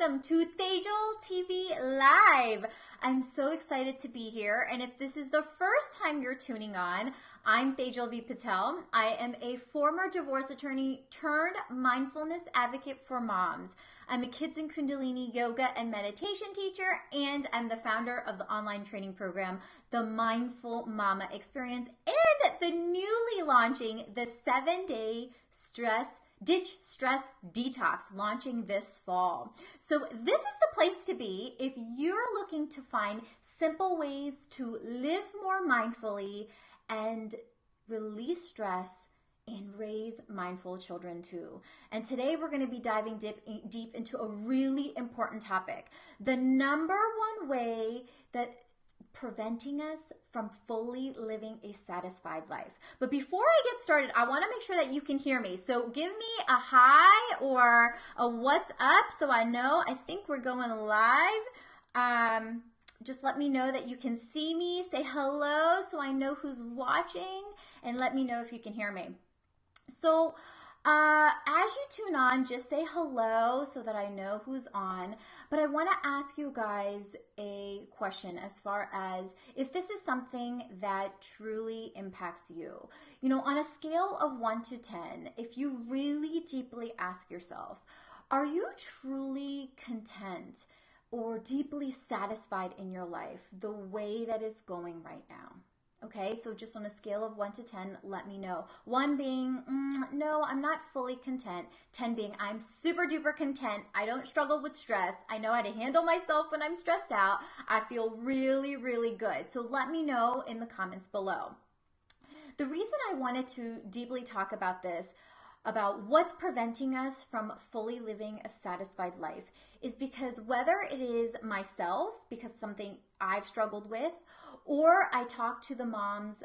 welcome to Tejal TV Live. I'm so excited to be here, and if this is the first time you're tuning on, I'm Tejal V. Patel. I am a former divorce attorney turned mindfulness advocate for moms. I'm a kids and Kundalini yoga and meditation teacher, and I'm the founder of the online training program, the Mindful Mama Experience, and the newly launching the 7-day Ditch Stress Detox, launching this fall. So this is the place to be if you're looking to find simple ways to live more mindfully and release stress and raise mindful children too. And today we're going to be diving deep into a really important topic. The number one way that preventing us from fully living a satisfied life. But before I get started, I want to make sure that you can hear me. So give me a hi or a what's up so I know. I think we're going live. Just let me know that you can see me. Say hello so I know who's watching, and let me know if you can hear me. So as you tune on, just say hello so that I know who's on. But I want to ask you guys a question as far as if this is something that truly impacts you. You know, on a scale of 1 to 10, if you really deeply ask yourself, are you truly content or deeply satisfied in your life the way that it's going right now? Okay, so just on a scale of 1 to 10, let me know. 1 being, no, I'm not fully content. 10 being, I'm super duper content. I don't struggle with stress. I know how to handle myself when I'm stressed out. I feel really, really good. So let me know in the comments below. The reason I wanted to deeply talk about this, about what's preventing us from fully living a satisfied life, is because whether it is myself, because something I've struggled with, or I talk to the moms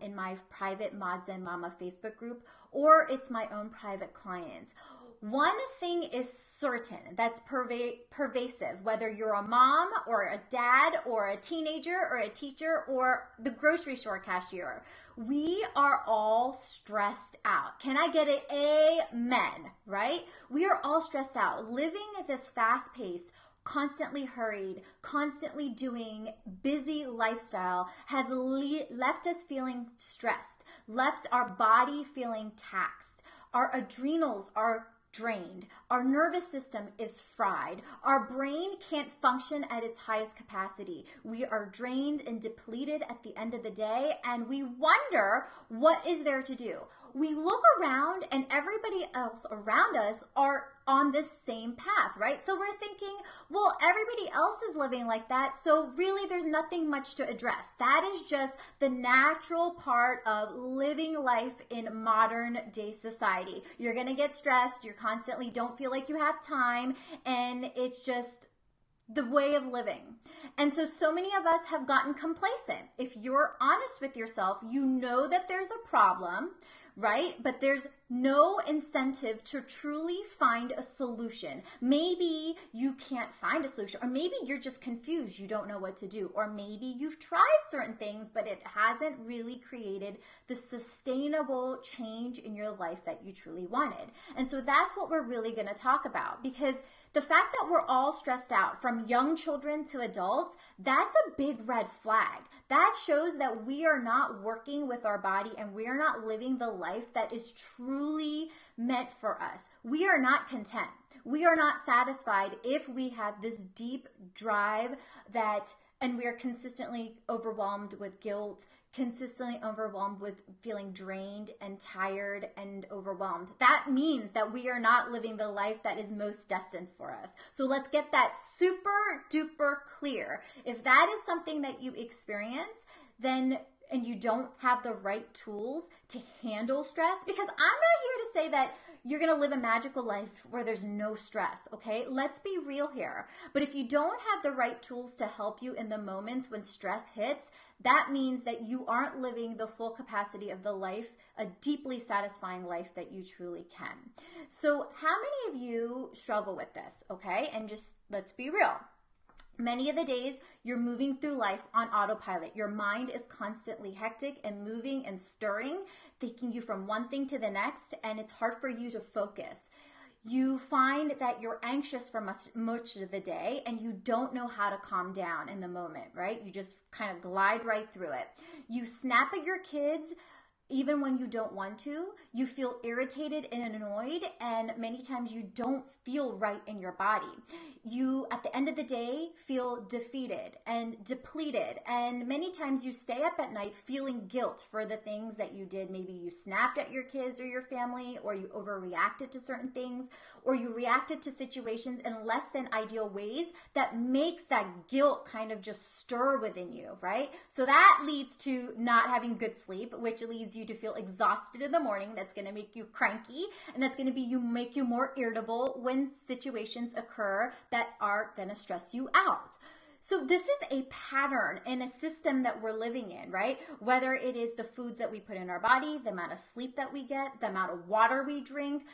in my private Mods and Mama Facebook group, or it's my own private clients. One thing is certain that's pervasive, whether you're a mom or a dad or a teenager or a teacher or the grocery store cashier. We are all stressed out. Can I get an amen, right? We are all stressed out. Living at this fast-paced, constantly hurried, constantly doing, busy lifestyle has left us feeling stressed, left our body feeling taxed. Our adrenals are drained. Our nervous system is fried. Our brain can't function at its highest capacity. We are drained and depleted at the end of the day, and we wonder what is there to do. We look around and everybody else around us are on this same path, right? So we're thinking, well, everybody else is living like that, so really there's nothing much to address. That is just the natural part of living life in modern day society. You're gonna get stressed, you constantly don't feel like you have time, and it's just the way of living. And so many of us have gotten complacent. If you're honest with yourself, you know that there's a problem, right? But there's no incentive to truly find a solution. Maybe you can't find a solution, or maybe you're just confused. You don't know what to do, or maybe you've tried certain things, but it hasn't really created the sustainable change in your life that you truly wanted. And so that's what we're really going to talk about, because the fact that we're all stressed out, from young children to adults, that's a big red flag. That shows that we are not working with our body and we are not living the life that is truly meant for us. We are not content. We are not satisfied if we have this deep drive and we are consistently overwhelmed with guilt, consistently overwhelmed with feeling drained and tired and overwhelmed. That means that we are not living the life that is most destined for us. So let's get that super duper clear. If that is something that you experience, then and you don't have the right tools to handle stress, because I'm not here to say that you're going to live a magical life where there's no stress, okay? Let's be real here. But if you don't have the right tools to help you in the moments when stress hits, that means that you aren't living the full capacity of the life, a deeply satisfying life that you truly can. So how many of you struggle with this, okay? And just let's be real. Many of the days you're moving through life on autopilot. Your mind is constantly hectic and moving and stirring, taking you from one thing to the next, and it's hard for you to focus. You find that you're anxious for much of the day and you don't know how to calm down in the moment, right? You just kind of glide right through it. You snap at your kids even when you don't want to. You feel irritated and annoyed, and many times you don't feel right in your body. You, at the end of the day, feel defeated and depleted, and many times you stay up at night feeling guilt for the things that you did. Maybe you snapped at your kids or your family, or you overreacted to certain things, or you reacted to situations in less than ideal ways that makes that guilt kind of just stir within you, right? So that leads to not having good sleep, which leads you to feel exhausted in the morning. That's going to make you cranky, and that's going to make you more irritable when situations occur that are going to stress you out. So this is a pattern and a system that we're living in, right? Whether it is the foods that we put in our body, the amount of sleep that we get, the amount of water we drink.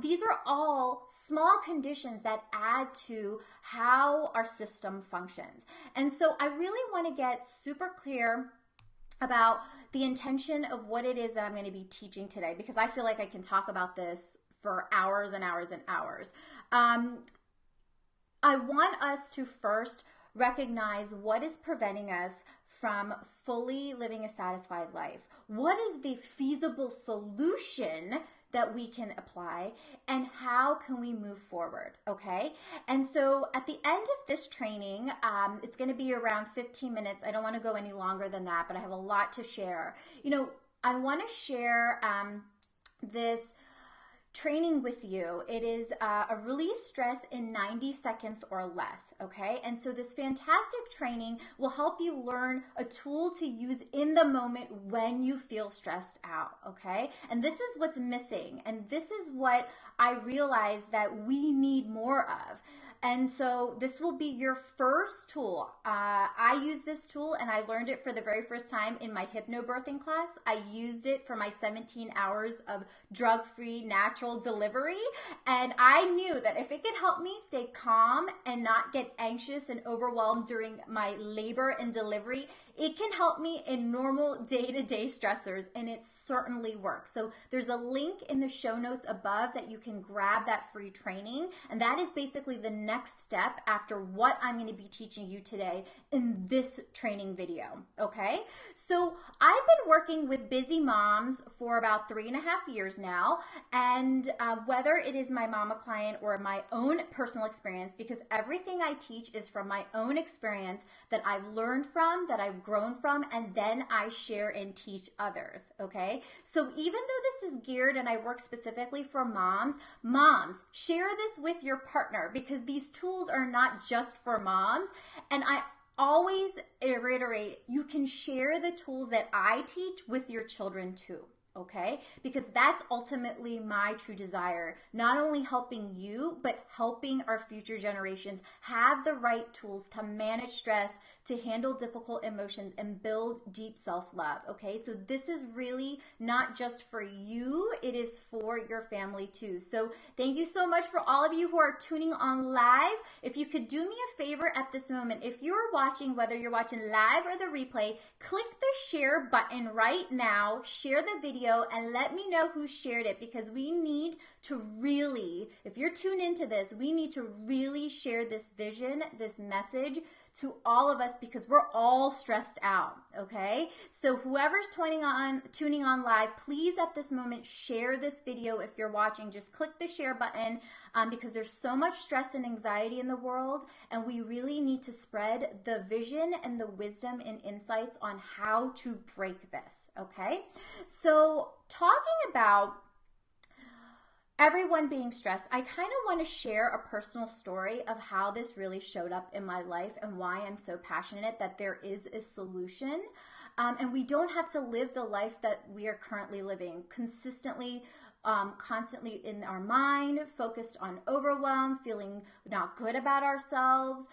These are all small conditions that add to how our system functions. And so I really want to get super clear about the intention of what it is that I'm going to be teaching today, because I feel like I can talk about this for hours and hours and hours. I want us to first recognize what is preventing us from fully living a satisfied life. What is the feasible solution that we can apply, and how can we move forward, okay? And so at the end of this training, it's gonna be around 15 minutes. I don't wanna go any longer than that, but I have a lot to share. You know, I wanna share this training with you. It is a release stress in 90 seconds or less, okay? And so this fantastic training will help you learn a tool to use in the moment when you feel stressed out, okay? And this is what's missing, and this is what I realize that we need more of. And so this will be your first tool. I use this tool, and I learned it for the very first time in my hypnobirthing class. I used it for my 17 hours of drug-free natural delivery. And I knew that if it could help me stay calm and not get anxious and overwhelmed during my labor and delivery, it can help me in normal day-to-day stressors, and it certainly works. So there's a link in the show notes above that you can grab that free training, and that is basically the next step after what I'm going to be teaching you today in this training video, okay? So I've been working with busy moms for about 3.5 years now, and whether it is my mama client or my own personal experience, because everything I teach is from my own experience that I've learned from, that I've grown from, and then I share and teach others, okay? So even though this is geared and I work specifically for moms, share this with your partner, because these tools are not just for moms. And I always reiterate, you can share the tools that I teach with your children too. Okay? Because that's ultimately my true desire, not only helping you, but helping our future generations have the right tools to manage stress, to handle difficult emotions, and build deep self-love. Okay? So this is really not just for you, it is for your family too. So thank you so much for all of you who are tuning on live. If you could do me a favor at this moment, if you're watching, whether you're watching live or the replay, click the share button right now, share the video, and let me know who shared it, because we need to really, if you're tuned into this, we need to really share this vision, this message to all of us, because we're all stressed out, okay? So whoever's tuning on live, please at this moment share this video. If you're watching, just click the share button, because there's so much stress and anxiety in the world, and we really need to spread the vision and the wisdom and insights on how to break this, okay? So talking about everyone being stressed, I kind of want to share a personal story of how this really showed up in my life and why I'm so passionate that there is a solution. And we don't have to live the life that we are currently living, consistently, constantly in our mind, focused on overwhelm, feeling not good about ourselves.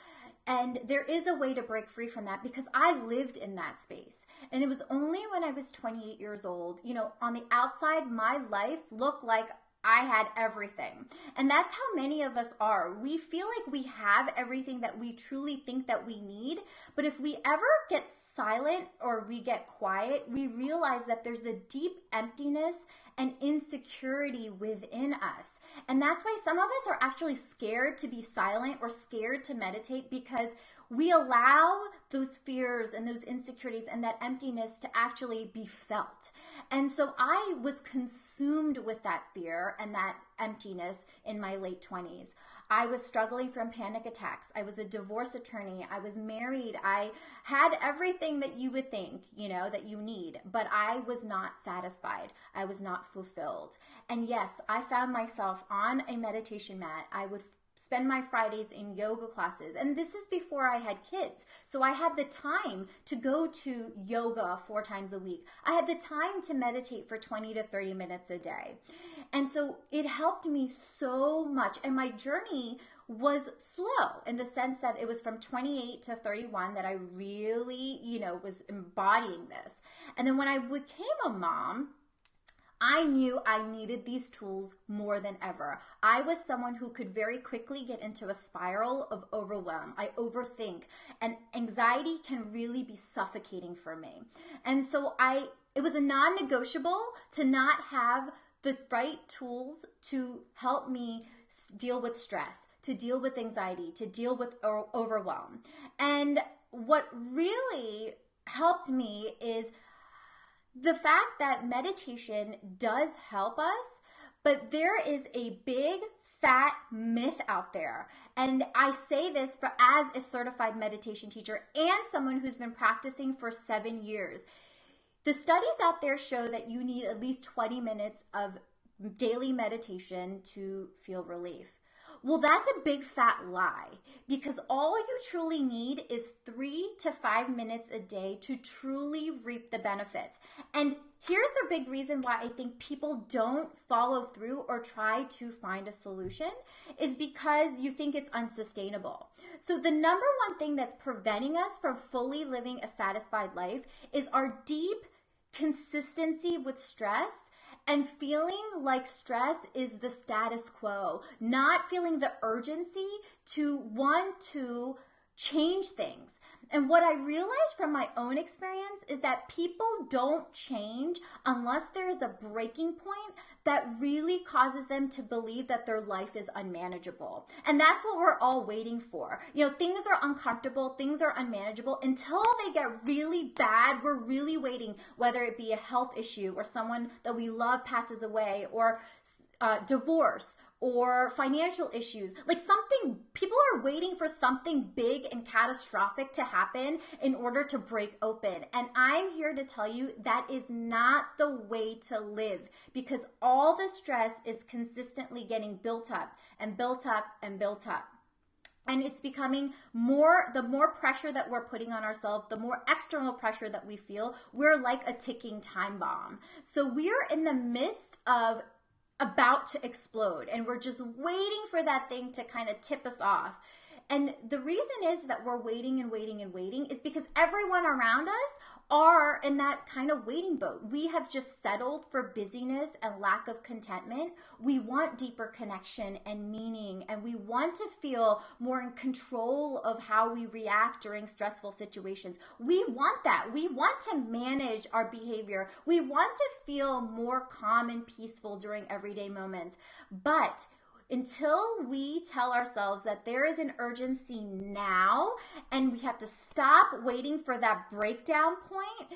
And there is a way to break free from that, because I lived in that space. And it was only when I was 28 years old, you know, on the outside, my life looked like I had everything. And that's how many of us are. We feel like we have everything that we truly think that we need. But if we ever get silent or we get quiet, we realize that there's a deep emptiness and insecurity within us. And that's why some of us are actually scared to be silent or scared to meditate, because we allow those fears and those insecurities and that emptiness to actually be felt. And so I was consumed with that fear and that emptiness in my late 20s. I was struggling from panic attacks. I was a divorce attorney. I was married. I had everything that you would think, that you need, but I was not satisfied. I was not fulfilled. And yes, I found myself on a meditation mat. I would spend my Fridays in yoga classes. And this is before I had kids. So I had the time to go to yoga 4 times a week. I had the time to meditate for 20 to 30 minutes a day. And so it helped me so much. And my journey was slow in the sense that it was from 28 to 31 that I really, was embodying this. And then when I became a mom, I knew I needed these tools more than ever. I was someone who could very quickly get into a spiral of overwhelm. I overthink, and anxiety can really be suffocating for me. And so it was a non-negotiable to not have the right tools to help me deal with stress, to deal with anxiety, to deal with overwhelm. And what really helped me is the fact that meditation does help us, but there is a big fat myth out there. And I say this as a certified meditation teacher and someone who's been practicing for 7 years. The studies out there show that you need at least 20 minutes of daily meditation to feel relief. Well, that's a big fat lie, because all you truly need is 3 to 5 minutes a day to truly reap the benefits. And here's the big reason why I think people don't follow through or try to find a solution is because you think it's unsustainable. So the number one thing that's preventing us from fully living a satisfied life is our deep consistency with stress and feeling like stress is the status quo, not feeling the urgency to want to change things. And what I realized from my own experience is that people don't change unless there is a breaking point that really causes them to believe that their life is unmanageable. And that's what we're all waiting for. Things are uncomfortable, things are unmanageable. Until they get really bad, we're really waiting, whether it be a health issue or someone that we love passes away, or divorce, or financial issues. People are waiting for something big and catastrophic to happen in order to break open. And I'm here to tell you that is not the way to live, because all the stress is consistently getting built up and built up and built up. And it's becoming the more pressure that we're putting on ourselves, the more external pressure that we feel, we're like a ticking time bomb. So we're in the midst of about to explode, and we're just waiting for that thing to kind of tip us off. And the reason is that we're waiting and waiting and waiting is because everyone around us are in that kind of waiting boat. We have just settled for busyness and lack of contentment. We want deeper connection and meaning, and we want to feel more in control of how we react during stressful situations. We want that. We want to manage our behavior. We want to feel more calm and peaceful during everyday moments. But until we tell ourselves that there is an urgency now and we have to stop waiting for that breakdown point,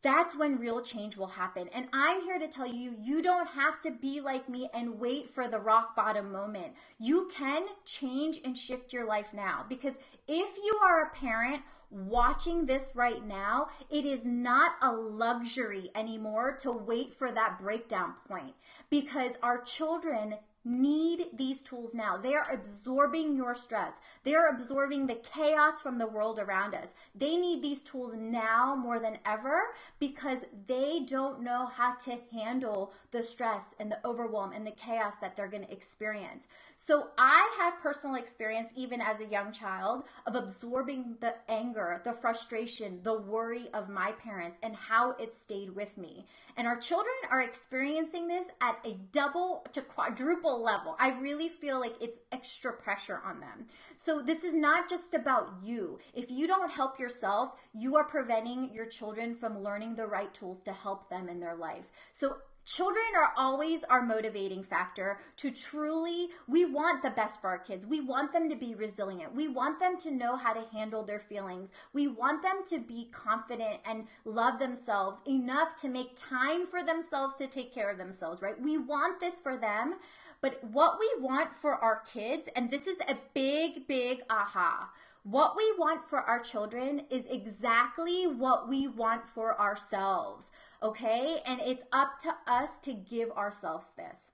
that's when real change will happen. And I'm here to tell you, you don't have to be like me and wait for the rock bottom moment. You can change and shift your life now, because if you are a parent watching this right now, it is not a luxury anymore to wait for that breakdown point, because our children need these tools now. They are absorbing your stress. They are absorbing the chaos from the world around us. They need these tools now more than ever because they don't know how to handle the stress and the overwhelm and the chaos that they're going to experience. So I have personal experience, even as a young child, of absorbing the anger, the frustration, the worry of my parents and how it stayed with me. And our children are experiencing this at a double to quadruple level. I really feel like it's extra pressure on them. So this is not just about you. If you don't help yourself, you are preventing your children from learning the right tools to help them in their life. So children are always our motivating factor to truly, we want the best for our kids. We want them to be resilient. We want them to know how to handle their feelings. We want them to be confident and love themselves enough to make time for themselves to take care of themselves, right? We want this for them. But what we want for our kids, and this is a big, big aha, what we want for our children is exactly what we want for ourselves, okay? And it's up to us to give ourselves this.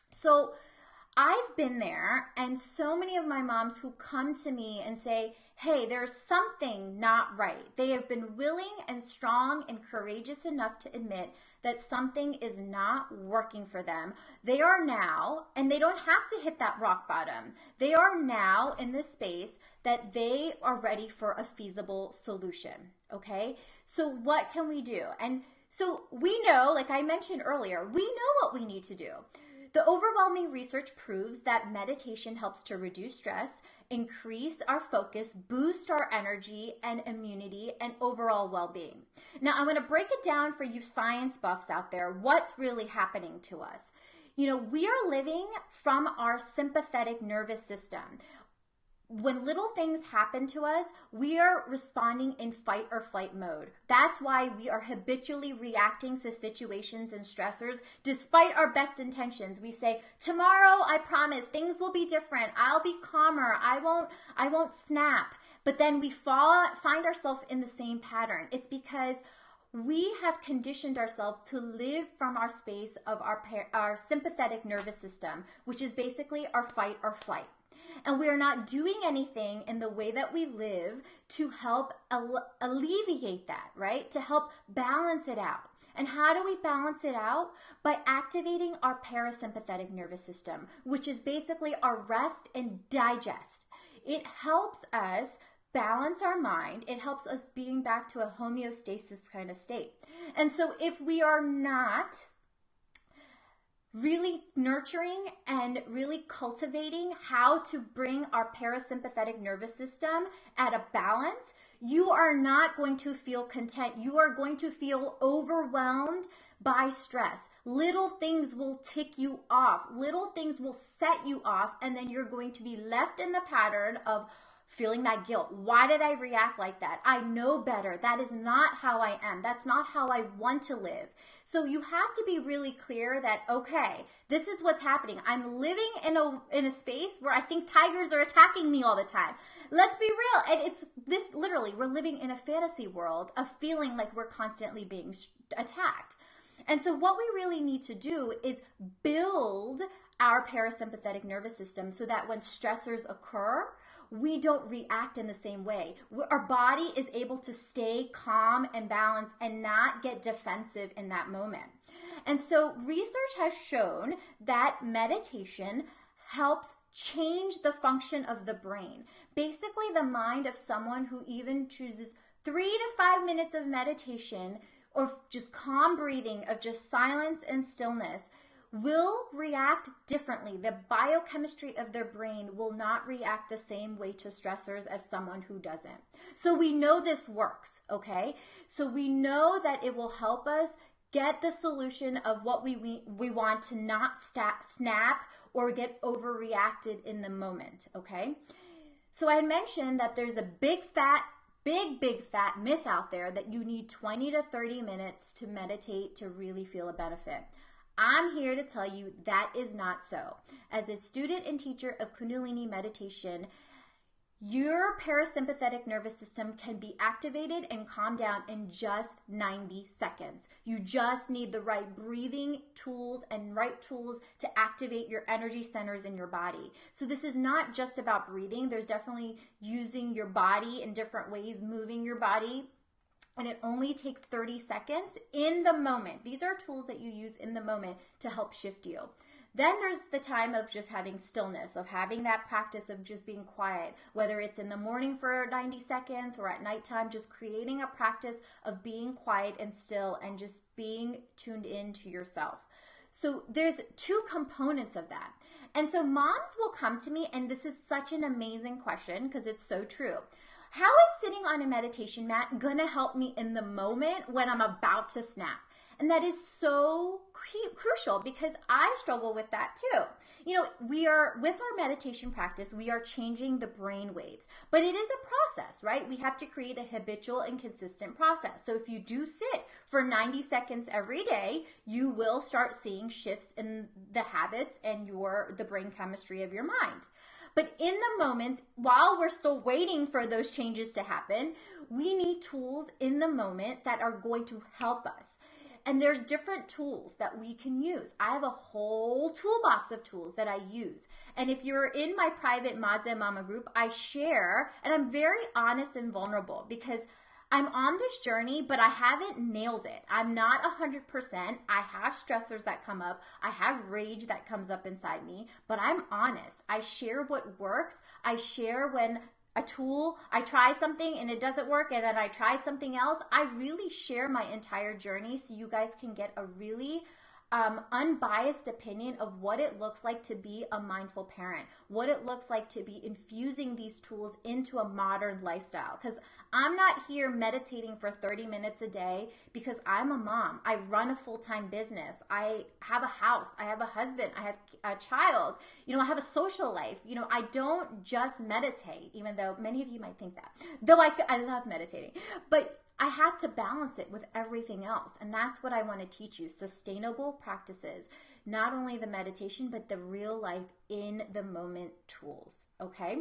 So I've been there, and so many of my moms who come to me and say, hey, there's something not right. They have been willing and strong and courageous enough to admit that something is not working for them. They are now, and they don't have to hit that rock bottom. They are now in this space that they are ready for a feasible solution, okay? So what can we do? And so we know, like I mentioned earlier, we know what we need to do. The overwhelming research proves that meditation helps to reduce stress, increase our focus, boost our energy and immunity, and overall well-being. Now, I'm going to break it down for you science buffs out there, what's really happening to us. You know, we are living from our sympathetic nervous system. When little things happen to us, we are responding in fight or flight mode. That's why we are habitually reacting to situations and stressors despite our best intentions. We say, tomorrow, I promise, things will be different. I'll be calmer. I won't snap. But then we find ourselves in the same pattern. It's because we have conditioned ourselves to live from our space of our sympathetic nervous system, which is basically our fight or flight. And we are not doing anything in the way that we live to help alleviate that, right? To help balance it out. And how do we balance it out? By activating our parasympathetic nervous system, which is basically our rest and digest. It helps us balance our mind. It helps us being back to a homeostasis kind of state. And so if we are not really nurturing and really cultivating how to bring our parasympathetic nervous system at a balance, you are not going to feel content. You are going to feel overwhelmed by stress. Little things will tick you off. Little things will set you off, and then you're going to be left in the pattern of feeling that guilt. Why did I react like that? I know better. That is not how I am. That's not how I want to live. So you have to be really clear that, okay, this is what's happening. I'm living in a space where I think tigers are attacking me all the time. Let's be real. And it's this, literally, we're living in a fantasy world of feeling like we're constantly being attacked. And so what we really need to do is build our parasympathetic nervous system so that when stressors occur, we don't react in the same way. Our body is able to stay calm and balanced and not get defensive in that moment. And so research has shown that meditation helps change the function of the brain. Basically, the mind of someone who even chooses 3 to 5 minutes of meditation or just calm breathing, of just silence and stillness, will react differently. The biochemistry of their brain will not react the same way to stressors as someone who doesn't. So we know this works, okay? So we know that it will help us get the solution of what we want to not snap or get overreacted in the moment, okay? So I mentioned that there's a big fat myth out there that you need 20 to 30 minutes to meditate to really feel a benefit. I'm here to tell you that is not so. As a student and teacher of Kundalini meditation, Your parasympathetic nervous system can be activated and calmed down in just 90 seconds. You just need the right breathing tools and right tools to activate your energy centers in your body. So this is not just about breathing. There's definitely using your body in different ways, moving your body. And it only takes 30 seconds in the moment. These are tools that you use in the moment to help shift you. Then there's the time of just having stillness, of having that practice of just being quiet, whether it's in the morning for 90 seconds or at nighttime, just creating a practice of being quiet and still and just being tuned in to yourself. So there's two components of that. And so moms will come to me, and this is such an amazing question because it's so true. How is sitting on a meditation mat gonna help me in the moment when I'm about to snap? And that is so crucial because I struggle with that too. You know, with our meditation practice, we are changing the brain waves, but it is a process, right? We have to create a habitual and consistent process. So if you do sit for 90 seconds every day, you will start seeing shifts in the habits and the brain chemistry of your mind. But in the moments, while we're still waiting for those changes to happen, we need tools in the moment that are going to help us. And there's different tools that we can use. I have a whole toolbox of tools that I use. And if you're in my private Mods and Mama group, I share, and I'm very honest and vulnerable because I'm on this journey, but I haven't nailed it. I'm not 100%. I have stressors that come up. I have rage that comes up inside me, but I'm honest. I share what works. I share when I try something and it doesn't work, and then I tried something else. I really share my entire journey so you guys can get a really unbiased opinion of what it looks like to be a mindful parent, what it looks like to be infusing these tools into a modern lifestyle. Because I'm not here meditating for 30 minutes a day because I'm a mom. I run a full-time business. I have a house. I have a husband. I have a child. You know, I have a social life. You know, I don't just meditate, even though many of you might think that. Though I love meditating. But I have to balance it with everything else. And that's what I want to teach you. Sustainable practices, not only the meditation, but the real life in the moment tools. Okay.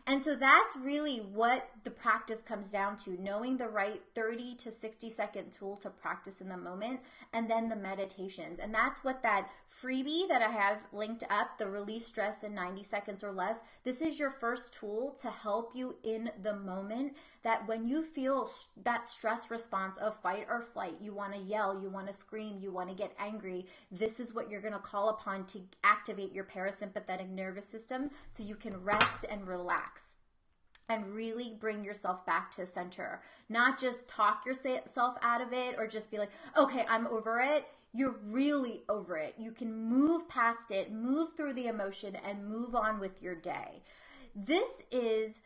And so that's really what the practice comes down to, knowing the right 30 to 60 second tool to practice in the moment, and then the meditations. And that's what that freebie that I have linked up, the Release Stress in 90 Seconds or Less, this is your first tool to help you in the moment, that when you feel that stress response of fight or flight, you want to yell, you want to scream, you want to get angry, this is what you're going to call upon to activate your parasympathetic nervous system so you can rest and relax and really bring yourself back to center. Not just talk yourself out of it or just be like, okay, I'm over it. You're really over it. You can move past it, move through the emotion, and move on with your day. This is,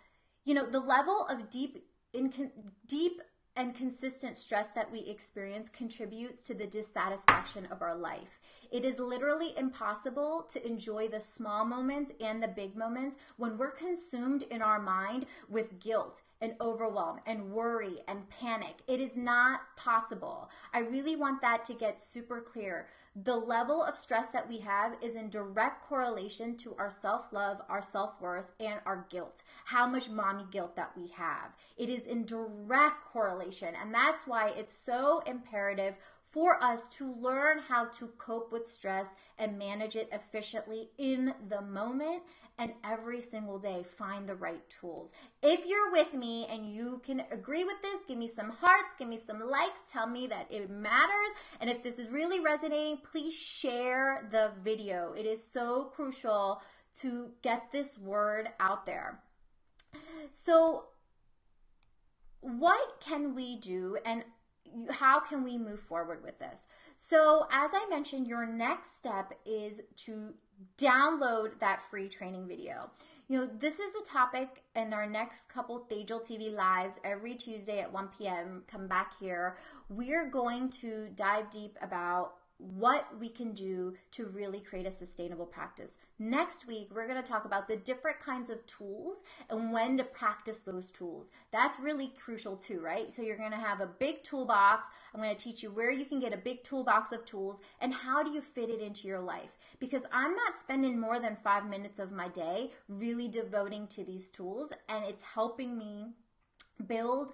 you know, the level of deep and consistent stress that we experience contributes to the dissatisfaction of our life. It is literally impossible to enjoy the small moments and the big moments when we're consumed in our mind with guilt and overwhelm and worry and panic. It is not possible. I really want that to get super clear. The level of stress that we have is in direct correlation to our self-love, our self-worth, and our guilt. How much mommy guilt that we have. It is in direct correlation, and that's why it's so imperative for us to learn how to cope with stress and manage it efficiently in the moment, and every single day find the right tools. If you're with me and you can agree with this, give me some hearts, give me some likes, tell me that it matters. And if this is really resonating, please share the video. It is so crucial to get this word out there. So what can we do, and how can we move forward with this? So as I mentioned, your next step is to download that free training video. You know, this is a topic in our next couple Thejal TV lives every Tuesday at 1 p.m. Come back here. We're going to dive deep about what we can do to really create a sustainable practice. Next week, we're going to talk about the different kinds of tools and when to practice those tools. That's really crucial too, right? So you're going to have a big toolbox. I'm going to teach you where you can get a big toolbox of tools and how do you fit it into your life. Because I'm not spending more than 5 minutes of my day really devoting to these tools, and it's helping me build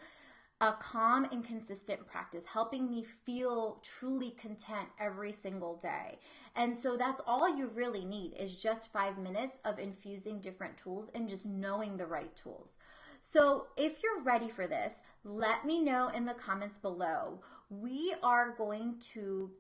a calm and consistent practice, helping me feel truly content every single day. And so that's all you really need is just 5 minutes of infusing different tools and just knowing the right tools. So if you're ready for this, let me know in the comments below. We are going to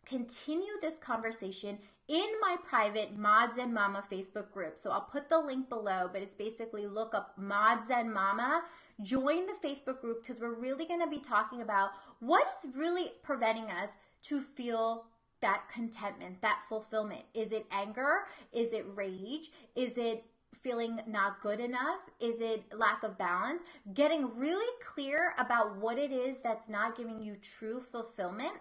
continue this conversation in my private Mod Zen Mama Facebook group. So I'll put the link below, but it's basically look up Mod Zen Mama, join the Facebook group, because we're really going to be talking about what is really preventing us to feel that contentment, that fulfillment. Is it anger? Is it rage? Is it feeling not good enough? Is it lack of balance? Getting really clear about what it is that's not giving you true fulfillment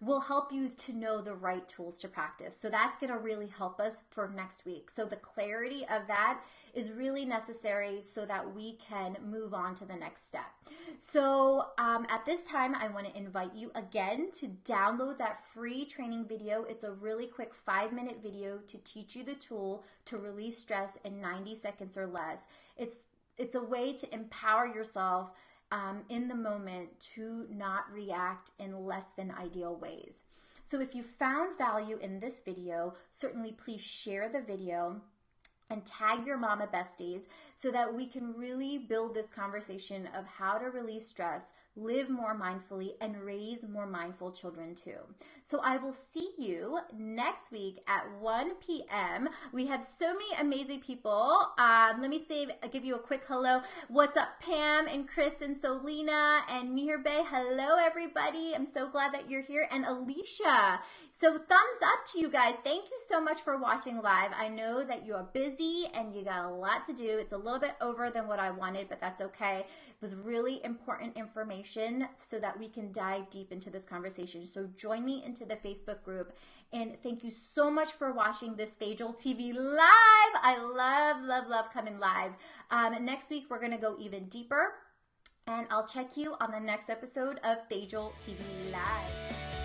will help you to know the right tools to practice. So that's going to really help us for next week. So the clarity of that is really necessary so that we can move on to the next step. So at this time, I want to invite you again to download that free training video. It's a really quick 5-minute video to teach you the tool to release stress in 90 seconds or less. It's a way to empower yourself in the moment to not react in less than ideal ways. So if you found value in this video, certainly please share the video and tag your mama besties so that we can really build this conversation of how to release stress, live more mindfully, and raise more mindful children too. So I will see you next week at 1 p.m. We have so many amazing people. Let me give you a quick hello. What's up, Pam and Chris and Solina and Mihir Bey? Hello, everybody. I'm so glad that you're here. And Alicia. So thumbs up to you guys. Thank you so much for watching live. I know that you are busy and you got a lot to do. It's a little bit over than what I wanted, but that's okay. It was really important information so that we can dive deep into this conversation. So join me into the Facebook group, and thank you so much for watching this Thajal TV live. I love coming live. Next week we're gonna go even deeper, and I'll check you on the next episode of Thajal TV Live.